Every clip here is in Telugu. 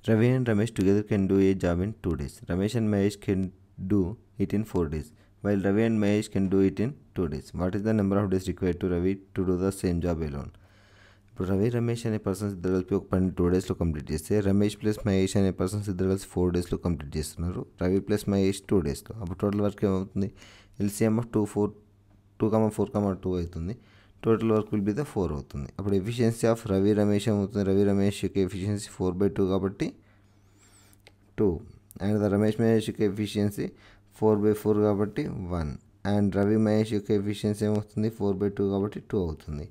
Ravi and Ramesh together can do a job in 2 days. Ramesh and Mahesh can do it in 4 days, while Ravi and Mahesh can do it in 2 days. What is the number of days required to Ravi to do the same job alone? ఇప్పుడు రవి రమేష్ అనే పర్సన్స్ ఇద్దరు కలిపి ఒక పని 2 డేస్లో కంప్లీట్ చేస్తే, రమేష్ ప్లస్ మహేష్ అనే పర్సన్స్ ఇద్దరు కలిసి 4 డేస్లో కంప్లీట్ చేస్తున్నారు. రవి ప్లస్ మహేష్ 2 డేస్లో. అప్పుడు టోటల్ వర్క్ ఏమవుతుంది? ఎల్సిఎం ఆఫ్ 2 4 2 అవుతుంది. Total work will be the 4 అవుతుంది. అప్పుడు ఎఫిషియన్సీ ఆఫ్ రవి రమేష్ ఏమవుతుంది? రవి రమేష్ యొక్క ఎఫిషియన్సీ 4/2 కాబట్టి 2, అండ్ ద రమేష్ మహేష్ యొక్క ఎఫిషియన్సీ 4/4 కాబట్టి 1, అండ్ రవి మహేష్ యొక్క ఎఫిషియన్సీ ఏమవుతుంది? 4/2 కాబట్టి 2 అవుతుంది.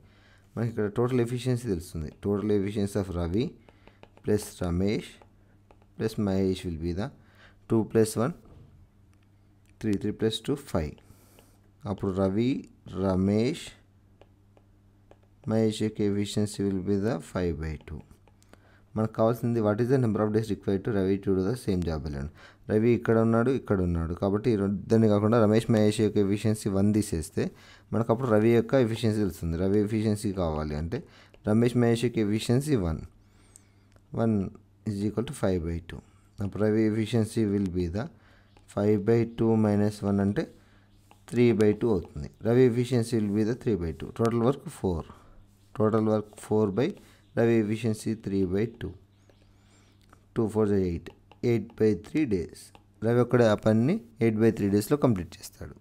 మనకి ఇక్కడ టోటల్ ఎఫిషియన్సీ తెలుస్తుంది. Total efficiency of Ravi plus Ramesh plus Mahesh will be the 2 + 1 3, 3 + 2 5. అప్పుడు రవి రమేష్ మహేష్ యొక్క ఎఫిషియన్సీ విల్ బి ద 5/2. మనకు కావాల్సింది what is the number of days required to Ravi to do the same job alone. Ravi ఇక్కడ ఉన్నాడు కాబట్టి ఇద్దరిని కాకుండా రమేష్ మహేష్ యొక్క ఎఫిషియన్సీ 1 తీసేస్తే మనకు అప్పుడు రవి యొక్క ఎఫిషియన్సీ తెలుస్తుంది. రవి ఎఫిషియన్సీ కావాలి అంటే రమేష్ మహేష్ యొక్క ఎఫిషియన్సీ 1 = 5/2. అప్పుడు Ravi efficiency will be the 5/2 - 1 అంటే 3/2 అవుతుంది. Ravi efficiency will be the 3/2. Total work 4 by Ravi efficiency 3/2. 2 4 8 8/3 days. Ravi ఒక్కడే ఆ పనిని 8/3 డేస్లో కంప్లీట్ చేస్తాడు.